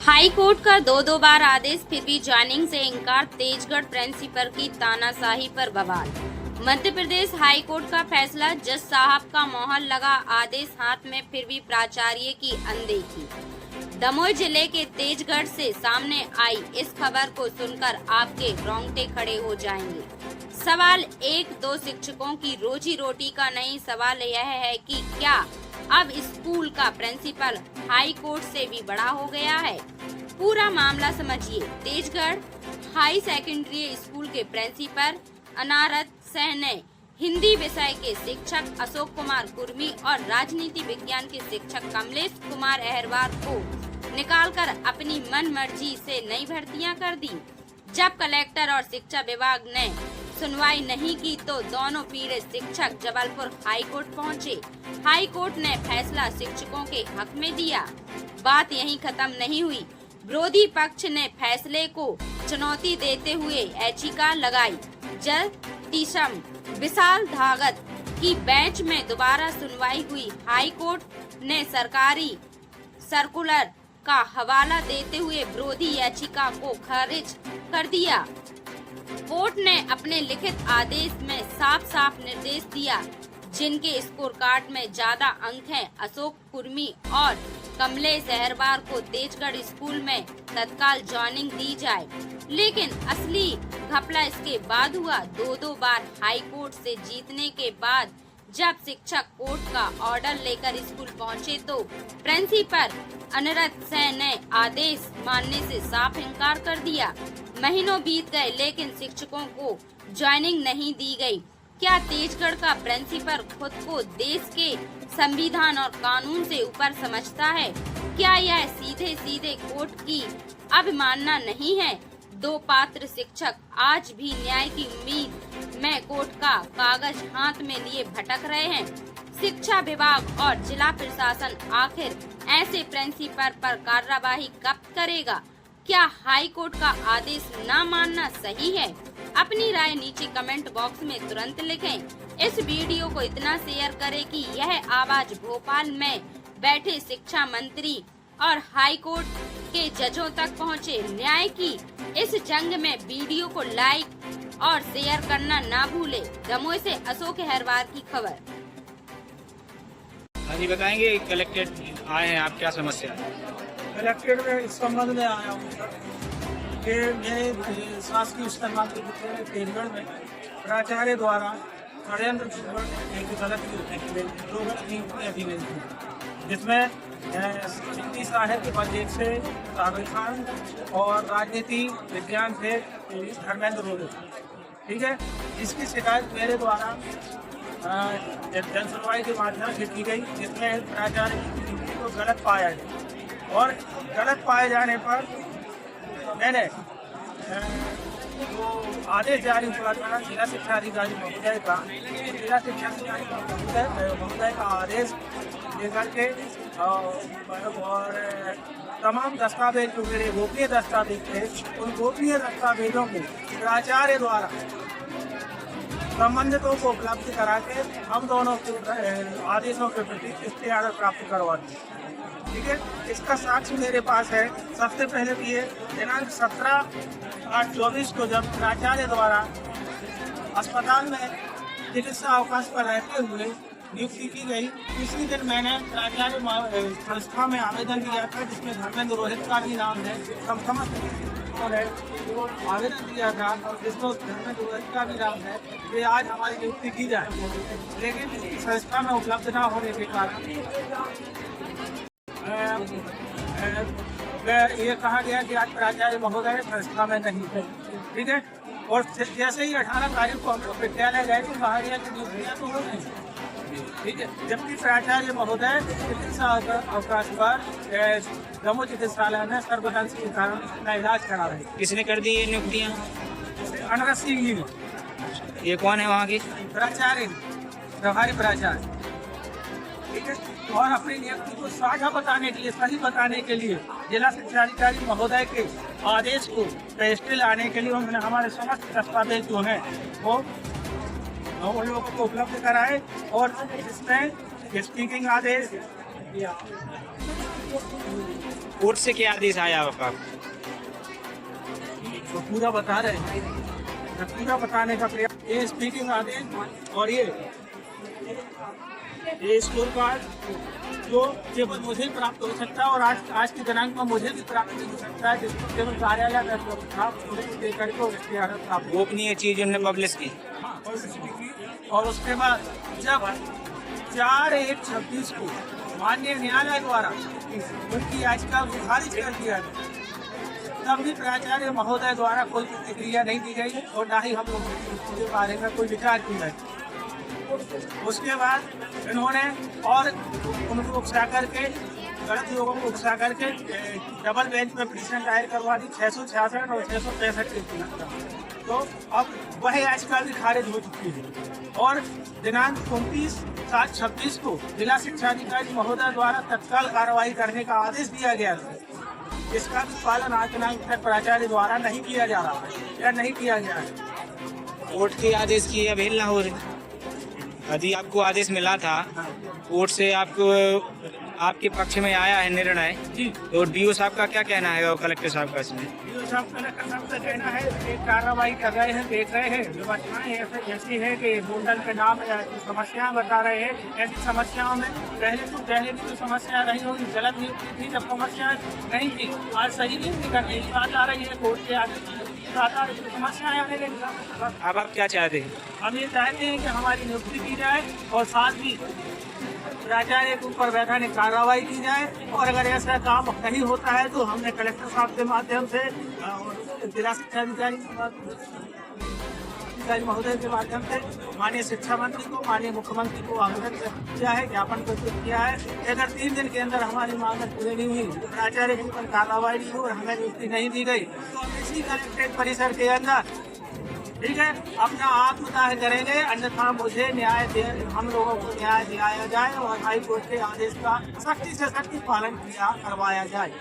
High court का दो बार आदेश फिर भी ज्वाइनिंग से इनकार, तेजगढ़ प्रिंसिपल की तानाशाही पर बवाल। मध्य प्रदेश हाई कोर्ट का फैसला, जज साहब का मोहर लगा आदेश हाथ में फिर भी प्राचार्य की अनदेखी। दमोह जिले के तेजगढ़ से सामने आई इस खबर को सुनकर आपके रोंगटे खड़े हो जाएंगे। सवाल एक दो शिक्षकों की रोजी रोटी का नहीं, सवाल यह है कि क्या अब स्कूल का प्रिंसिपल हाई कोर्ट से भी बड़ा हो गया है। पूरा मामला समझिए। तेजगढ़ हाई सेकेंडरी स्कूल के प्रिंसिपल अनारत सह ने हिंदी विषय के शिक्षक अशोक कुमार कुर्मी और राजनीति विज्ञान के शिक्षक कमलेश कुमार अहरवार को निकालकर अपनी मन मर्जी से नई भर्तियां कर दी। जब कलेक्टर और शिक्षा विभाग ने सुनवाई नहीं की तो दोनों पीड़ित शिक्षक जबलपुर हाई कोर्ट पहुँचे। हाई कोर्ट ने फैसला शिक्षकों के हक में दिया। बात यहीं खत्म नहीं हुई। विरोधी पक्ष ने फैसले को चुनौती देते हुए याचिका लगाई। जज टीशम विशाल धागत की बेंच में दोबारा सुनवाई हुई। हाई कोर्ट ने सरकारी सर्कुलर का हवाला देते हुए विरोधी याचिका को खारिज कर दिया। कोर्ट ने अपने लिखित आदेश में साफ साफ निर्देश दिया, जिनके स्कोर कार्ड में ज्यादा अंक हैं, अशोक कुर्मी और कमलेश अहरवार को तेजगढ़ स्कूल में तत्काल ज्वाइनिंग दी जाए। लेकिन असली घपला इसके बाद हुआ। दो बार हाई कोर्ट से जीतने के बाद जब शिक्षक कोर्ट का ऑर्डर लेकर स्कूल पहुंचे तो प्रिंसिपल अनरत सह ने आदेश मानने से साफ इनकार कर दिया। महीनों बीत गए लेकिन शिक्षकों को ज्वाइनिंग नहीं दी गई। क्या तेजगढ़ का प्रिंसिपल खुद को देश के संविधान और कानून से ऊपर समझता है? क्या यह सीधे सीधे कोर्ट की अवमानना नहीं है? दो पात्र शिक्षक आज भी न्याय की उम्मीद में कोर्ट का कागज हाथ में लिए भटक रहे हैं। शिक्षा विभाग और जिला प्रशासन आखिर ऐसे प्रिंसिपल पर कार्रवाई कब करेगा? क्या हाई कोर्ट का आदेश न मानना सही है? अपनी राय नीचे कमेंट बॉक्स में तुरंत लिखें। इस वीडियो को इतना शेयर करें कि यह आवाज भोपाल में बैठे शिक्षा मंत्री और हाई कोर्ट के जजों तक पहुंचे। न्याय की इस जंग में वीडियो को लाइक और शेयर करना ना भूले। दमोह से अशोक अहरवार की खबर। हाँ जी, बताएंगे कलेक्टेड आए हैं, आप क्या समस्या है? कलेक्टेड में इस संबंध में आया हूँ सर कि मेरे शासकीय उच्चतर माध्यमिक विद्यालय तेजगढ़ में प्राचार्य द्वारा षड्यंत्र एक गलत अभिवेदन जिसमें हिंदी साहित्य पर एक से साबिर खान और राजनीति विज्ञान से धर्मेंद्र रोहित, ठीक है। इसकी शिकायत मेरे द्वारा जन सुनवाई के माध्यम से की गई, जिसमें प्राचार्य की ड्यूटी को गलत पाया गया और गलत पाए जाने पर मैंने जो आदेश जारी हुआ था जिला शिक्षा अधिकारी महोदय का, जिला शिक्षा अधिकारी महोदय का आदेश लेकर के और तमाम दस्तावेज जो मेरे गोपनीय दस्तावेज थे, उन गोपनीय दस्तावेजों को प्राचार्य द्वारा संबंधितों को उपलब्ध करा के हम दोनों के आदेशों के प्रति इख्तियार प्राप्त करवा दी, ठीक है। इसका साक्ष्य मेरे पास है। सबसे पहले भी ये दिनांक 17/8/24 को जब प्राचार्य द्वारा अस्पताल में चिकित्सा अवकाश पर रहते हुए नियुक्ति की गई, इसी दिन मैंने प्राचार्य संस्था में आवेदन दिया था, जिसमें धर्मेंद्र रोहित का भी नाम है, आवेदन दिया था जिसमें धर्मेंद्र रोहित का भी नाम है कि आज हमारी नियुक्ति की जाए। लेकिन संस्था में उपलब्ध न होने के कारण ये कहा गया कि आज प्राचार्य महोदय संस्था में नहीं है, ठीक है। और जैसे ही 18 तारीख को हम लोग विद्यालय गए तो कहा गया कि नियुक्तियाँ तो हो गई, ठीक है। जबकि प्राचार्य महोदय चिकित्सा अवकाश पर दमोह चिकित्सालय में सर्वदंश के कारण अपना इलाज करा रहे। किसने कर दी ये नियुक्तियाँ? अनरत सिंह जी ने। ये कौन है वहाँ की? प्राचार्य, प्रभारी प्राचार्य, ठीक है। और अपनी नियुक्ति को साझा बताने के लिए, सही बताने के लिए जिला शिक्षा अधिकारी महोदय के आदेश को पेस्टे लाने के लिए उन्होंने हमारे समस्त दस्तावेज जो हैं वो उन लोगों को उपलब्ध कराए और जिसमें स्पीकिंग आदेश कोर्ट से क्या आदेश आया आपका? तो पूरा बता रहे हैं, मैं पूरा बताने का प्रयास। ये स्पीकिंग आदेश और ये स्कोर कार्ड जो केवल मुझे प्राप्त हो सकता है और आज के दिनांक में मुझे भी प्राप्त नहीं हो सकता है, जिसको केवल कार्यालय में देकर के उसकी आदत प्राप्त हो। गोपनीय चीज उन्होंने पब्लिश की। और उसके बाद जब 4/1/26 को माननीय न्यायालय द्वारा उनकी याचिका को खारिज कर दिया गया, तब भी प्राचार्य महोदय द्वारा कोई प्रतिक्रिया नहीं दी गई और ना ही हम लोग इसके बारे में कोई विचार किया गया। उसके बाद इन्होंने और उनको उकसा करके, गलत लोगों को उकसा करके डबल बेंच में पिटीशन दायर करवा दी 666 और 665 के खिलाफ। तो अब वह याचिका भी खारिज हो चुकी है और दिनांक 29/7/26 को जिला शिक्षा अधिकारी महोदय द्वारा तत्काल कार्रवाई करने का आदेश दिया गया था। इसका भी पालन आज दिनांक तक प्राचार्य द्वारा नहीं किया जा रहा है या नहीं किया गया है। कोर्ट के आदेश की अवहेलना हो रही। यदि आपको आदेश मिला था कोर्ट से, आपको आपके पक्ष में आया है निर्णय, तो डीओ साहब का क्या कहना है और कलेक्टर साहब का इसमें? डीओ साहब कलेक्टर साहब का कहना है कि कार्रवाई कर रहे हैं, देख रहे हैं, व्यवस्थाएं ऐसी है कि होटल के नाम समस्याएं बता रहे हैं। ऐसी समस्याओं में पहले भी तो समस्या रही होगी, गलत नियुक्ति थी जब समस्या नहीं थी, आज सही नियुक्ति करने की बात आ रही है कोर्ट के आदेश। समस्याएं आने लगी। अब आप क्या चाहते हैं? हम ये चाहते हैं कि हमारी नियुक्ति की जाए और साथ ही प्राचार्य के ऊपर वैधानिक कार्रवाई की जाए, और अगर ऐसा काम नहीं होता है तो हमने कलेक्टर साहब के माध्यम से जिला शिक्षा अधिकारी महोदय के माध्यम से माननीय शिक्षा मंत्री को, माननीय मुख्यमंत्री को आवेदन किया है, ज्ञापन प्रस्तुत किया है। अगर 3 दिन के अंदर हमारी मांग पूरी नहीं हुई, प्राचार्य के ऊपर कार्रवाई नहीं हुई और हमें नियुक्ति नहीं दी गई, तो हम इसी कलेक्ट्रेट परिसर के अंदर, ठीक है, अपना आत्मदाह करेंगे। अन्यथा मुझे हम लोगों को न्याय दिलाया जाए और हाई कोर्ट के आदेश का सख्ती से सख्ती पालन करवाया जाए।